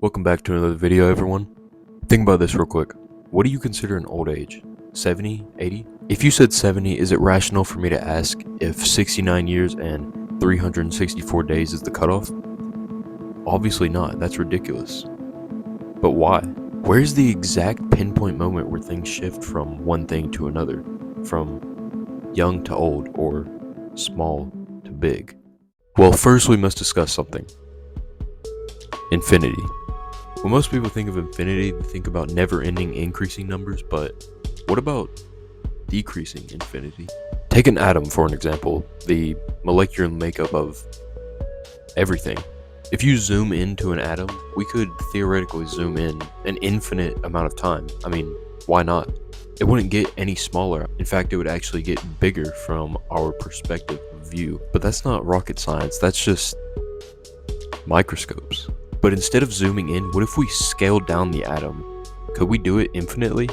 Welcome back to another video, everyone. Think about this real quick. What do you consider an old age? 70? 80? If you said 70, is it rational for me to ask if 69 years and 364 days is the cutoff? Obviously not. That's ridiculous. But why? Where's the exact pinpoint moment where things shift from one thing to another? From young to old, or small to big? Well, first we must discuss something. Infinity. When most people think of infinity, they think about never-ending increasing numbers, but what about decreasing infinity? Take an atom for an example, the molecular makeup of everything. If you zoom into an atom, we could theoretically zoom in an infinite amount of time. I mean, why not? It wouldn't get any smaller. In fact, it would actually get bigger from our perspective of view. But that's not rocket science, that's just microscopes. But instead of zooming in, what if we scaled down the atom? Could we do it infinitely?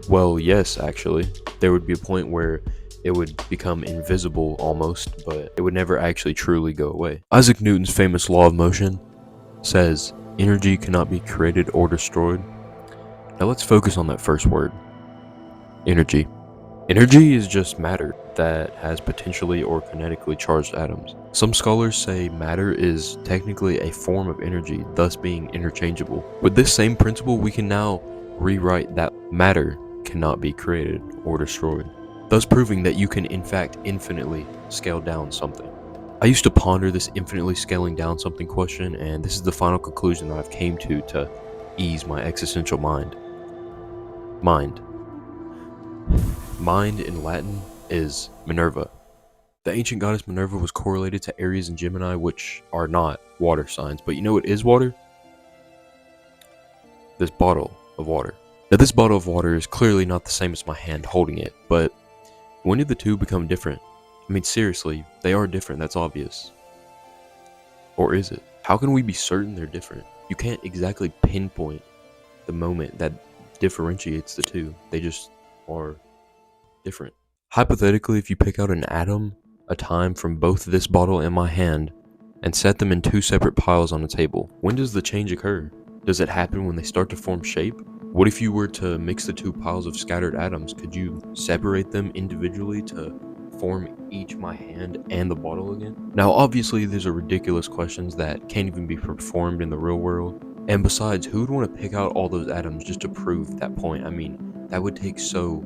Well, yes, actually. There would be a point where it would become invisible almost, but it would never actually truly go away. Isaac Newton's famous law of motion says, energy cannot be created or destroyed. Now let's focus on that first word, energy. Energy is just matter that has potentially or kinetically charged atoms. Some scholars say matter is technically a form of energy, thus being interchangeable. With this same principle, we can now rewrite that matter cannot be created or destroyed, thus proving that you can in fact infinitely scale down something. I used to ponder this infinitely scaling down something question, and this is the final conclusion that I've came to ease my existential mind. Mind in Latin is Minerva. The ancient goddess Minerva was correlated to Aries and Gemini, which are not water signs. But you know what is water? This bottle of water. Now this bottle of water is clearly not the same as my hand holding it, but when did the two become different? I mean, seriously, they are different, that's obvious. Or is it? How can we be certain they're different? You can't exactly pinpoint the moment that differentiates the two. They just are different. Hypothetically, if you pick out an atom, a time from both this bottle and my hand, and set them in two separate piles on a table, when does the change occur? Does it happen when they start to form shape? What if you were to mix the two piles of scattered atoms? Could you separate them individually to form each my hand and the bottle again? Now obviously these are ridiculous questions that can't even be performed in the real world. And besides, who would want to pick out all those atoms just to prove that point? I mean, that would take so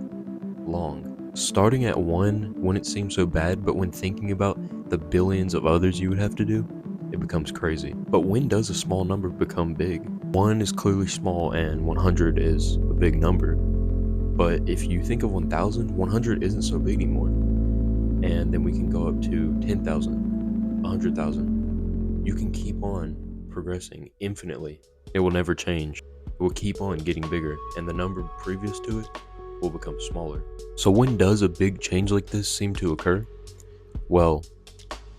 long. Starting at one wouldn't seem so bad, but when thinking about the billions of others you would have to do, it becomes crazy. But when does a small number become big? 1 is clearly small and 100 is a big number. But if you think of 1,000, 100 isn't so big anymore. And then we can go up to 10,000, 100,000. You can keep on progressing infinitely. It will never change. It will keep on getting bigger, and the number previous to it will become smaller. So when does a big change like this seem to occur? Well,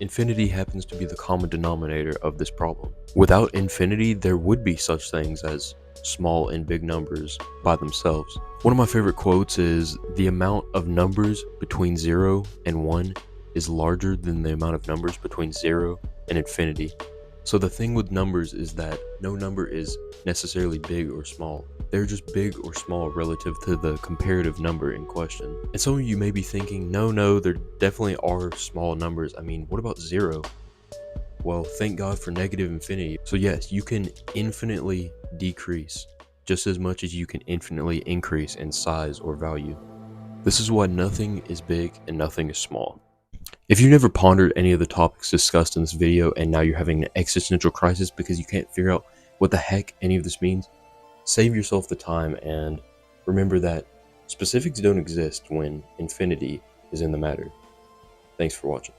infinity happens to be the common denominator of this problem. Without infinity, there would be such things as small and big numbers by themselves. One of my favorite quotes is, "The amount of numbers between 0 and 1 is larger than the amount of numbers between 0 and infinity." So the thing with numbers is that no number is necessarily big or small. They're just big or small relative to the comparative number in question. And some of you may be thinking, no, there definitely are small numbers. I mean, what about 0? Well, thank God for negative infinity. So yes, you can infinitely decrease just as much as you can infinitely increase in size or value. This is why nothing is big and nothing is small. If you've never pondered any of the topics discussed in this video and now you're having an existential crisis because you can't figure out what the heck any of this means, save yourself the time and remember that specifics don't exist when infinity is in the matter. Thanks for watching.